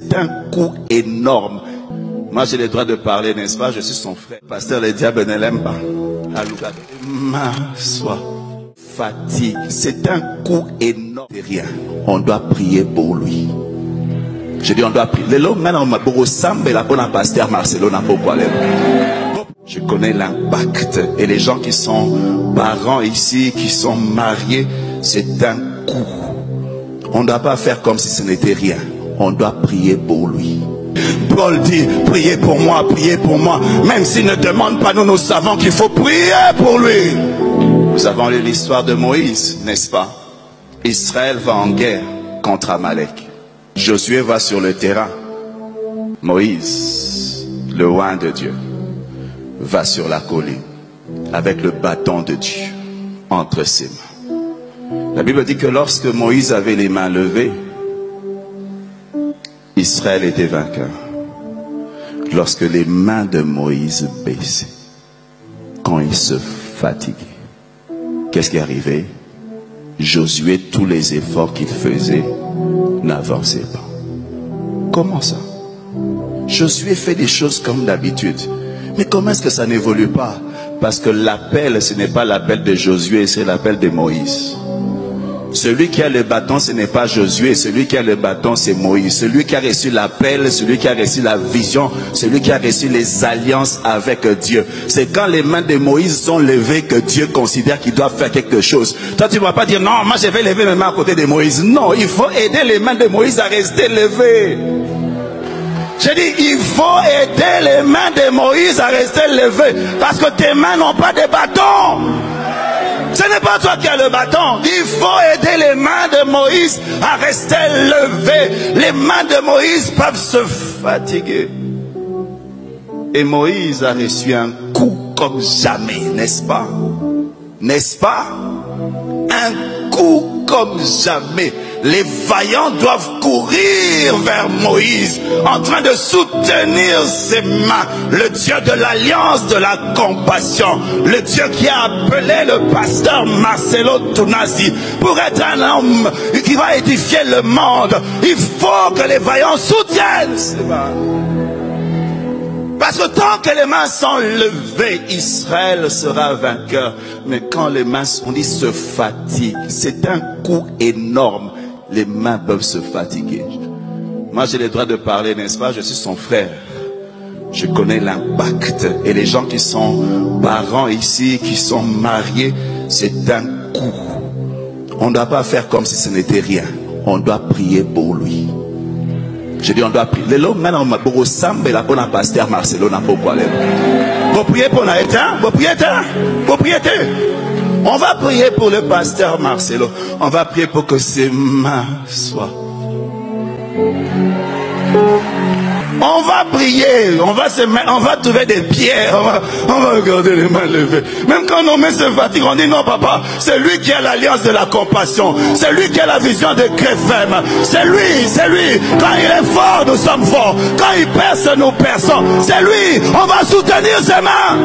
C'est un coup énorme. Moi, j'ai le droit de parler, n'est-ce pas? Je suis son frère. Pasteur, le diable ne l'aime pas. M'assois. Fatigue. C'est un coup énorme. Rien. On doit prier pour lui. Je dis, on doit prier. Je connais l'impact. Et les gens qui sont parents ici, qui sont mariés, c'est un coup. On ne doit pas faire comme si ce n'était rien. On doit prier pour lui. Paul dit, priez pour moi, priez pour moi. Même s'il ne demande pas, nous savons qu'il faut prier pour lui. Nous avons lu l'histoire de Moïse, n'est-ce pas? Israël va en guerre contre Amalek. Josué va sur le terrain. Moïse, le oint de Dieu, va sur la colline avec le bâton de Dieu entre ses mains. La Bible dit que lorsque Moïse avait les mains levées, Israël était vainqueur. Lorsque les mains de Moïse baissaient, quand il se fatiguait, qu'est-ce qui arrivait? Josué, tous les efforts qu'il faisait n'avançaient pas. Comment ça? Josué fait des choses comme d'habitude. Mais comment est-ce que ça n'évolue pas? Parce que l'appel, ce n'est pas l'appel de Josué, c'est l'appel de Moïse. Celui qui a le bâton, ce n'est pas Josué. Celui qui a le bâton, c'est Moïse. Celui qui a reçu l'appel, celui qui a reçu la vision, celui qui a reçu les alliances avec Dieu. C'est quand les mains de Moïse sont levées que Dieu considère qu'il doit faire quelque chose. Toi, tu ne vas pas dire, non, moi je vais lever mes mains à côté de Moïse. Non, il faut aider les mains de Moïse à rester levées. J'ai dit, il faut aider les mains de Moïse à rester levées. Parce que tes mains n'ont pas de bâton. Ce n'est pas toi qui as le bâton. Il faut aider les mains de Moïse à rester levées. Les mains de Moïse peuvent se fatiguer. Et Moïse a reçu un coup comme jamais, n'est-ce pas? N'est-ce pas? Un coup comme jamais. Les vaillants doivent courir vers Moïse en train de soutenir ses mains. Le Dieu de l'alliance, de la compassion. Le Dieu qui a appelé le pasteur Marcelo Tunasi pour être un homme qui va édifier le monde. Il faut que les vaillants soutiennent ses mains. Parce que tant que les mains sont levées, Israël sera vainqueur. Mais quand les mains, on dit, se fatiguent, c'est un coup énorme. Les mains peuvent se fatiguer. Moi, j'ai le droit de parler, n'est-ce pas? Je suis son frère. Je connais l'impact. Et les gens qui sont parents ici, qui sont mariés, c'est un coup. On ne doit pas faire comme si ce n'était rien. On doit prier pour lui. Je dis, on doit prier. Pasteur Marcelo n'a pas quoi. Vous priez pour Naëtan? Vous priez? Vous priez? On va prier pour le pasteur Marcelo. On va prier pour que ses mains soient. On va prier. On va trouver des pierres. On va regarder les mains levées. Même quand nos mains se fatiguent, on dit non papa. C'est lui qui a l'alliance de la compassion. C'est lui qui a la vision de Créfem. C'est lui. Quand il est fort, nous sommes forts. Quand il perce, nous perçons. C'est lui. On va soutenir ses mains.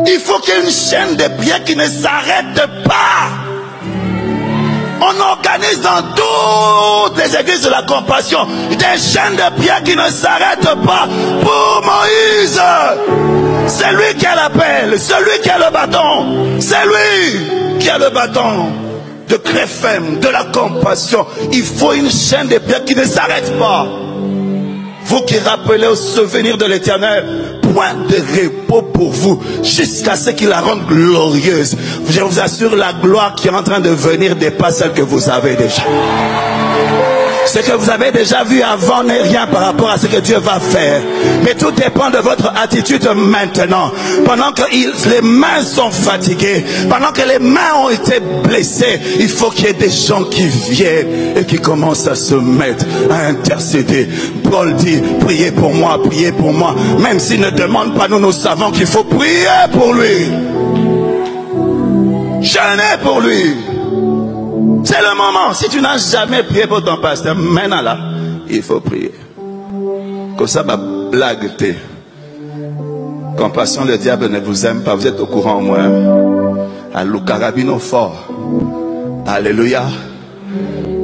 Il faut qu'il y ait une chaîne de prière qui ne s'arrête pas. On organise dans toutes les églises de la compassion des chaînes de prière qui ne s'arrêtent pas pour Moïse. C'est lui qui a l'appel, celui qui a le bâton. C'est lui qui a le bâton de Créfem, de la compassion. Il faut une chaîne de prière qui ne s'arrête pas. Vous qui rappelez au souvenir de l'Éternel, point de repos pour vous, jusqu'à ce qu'il la rende glorieuse. Je vous assure, la gloire qui est en train de venir dépasse celle que vous avez déjà. Ce que vous avez déjà vu avant n'est rien par rapport à ce que Dieu va faire. Mais tout dépend de votre attitude maintenant. Pendant que les mains sont fatiguées, pendant que les mains ont été blessées, il faut qu'il y ait des gens qui viennent et qui commencent à se mettre à intercéder. Paul dit, priez pour moi, priez pour moi. Même s'il ne demande pas, nous savons qu'il faut prier pour lui. Jeûner pour lui. C'est le moment. Si tu n'as jamais prié pour ton pasteur, maintenant là, il faut prier. Comme ça, ma blague t'est. Compassion, le diable ne vous aime pas. Vous êtes au courant au moins. Allo carabino fort. Alléluia.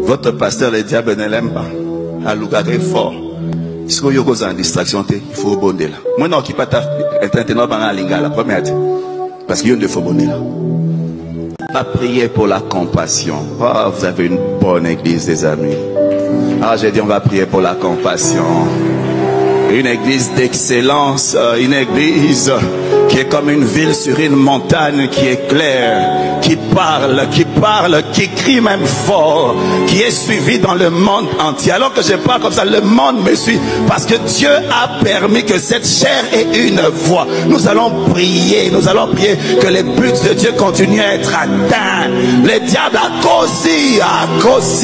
Votre pasteur, le diable ne l'aime pas. à l'ougaré fort. Si vous avez une distraction, il faut bonner là. Moi, non, qui pas la première. Parce qu'il y a une fois bonner là. Pas prier pour la compassion. Oh, vous avez une bonne église, des amis. Ah, j'ai dit, on va prier pour la compassion. Une église d'excellence, une église qui est comme une ville sur une montagne qui est claire, qui parle, qui crie même fort, qui est suivi dans le monde entier. Alors que je parle comme ça, le monde me suit parce que Dieu a permis que cette chair ait une voix. Nous allons prier que les buts de Dieu continuent à être atteints. Les diables à causer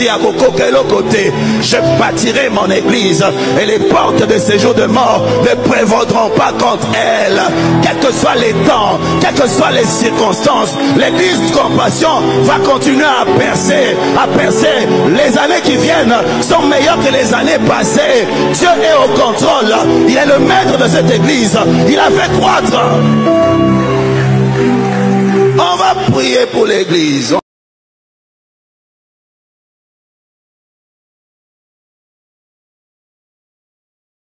à beaucoup quel côté. Je bâtirai mon église et les portes de séjour de mort ne prévaudront pas contre elle. Quels que soient les temps, quelles que soient les circonstances, l'église de compassion va continuer à percer. Les années qui viennent sont meilleures que les années passées. Dieu est au contrôle. Il est le maître de cette église. Il a fait croître. On va prier pour l'église.